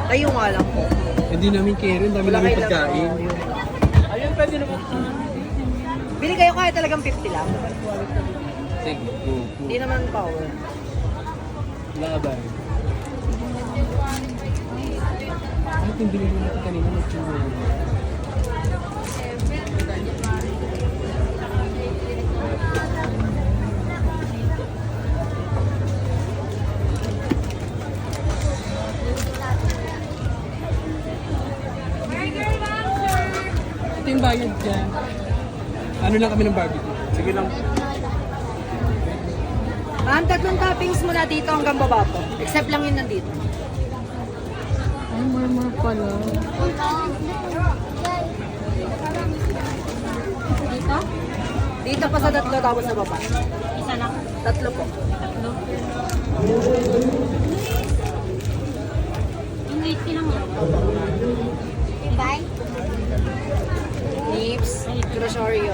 Kayo nga lang po. Hindi namin care, dami Wala namin kayo lang. pagkain. Oh, yun. Ayun, pwede naman. Bili kayo kaya talagang 50 lang. Sige, go. Hindi naman power. Laban. Bakit hindi nila natin kanina mag-chino? Ito yung bayad dyan. Ano lang kami ng barbecue? Sige lang. Ma'am, tatlong toppings muna dito hanggang baba po. Except lang yun nandito. Ay, marmar pala. Dito? Dito pa sa tatlo tapos sa baba. Isa lang. Tatlo po. Tatlo. Yung 80 lang yun. Bye. Nips, Crossorio.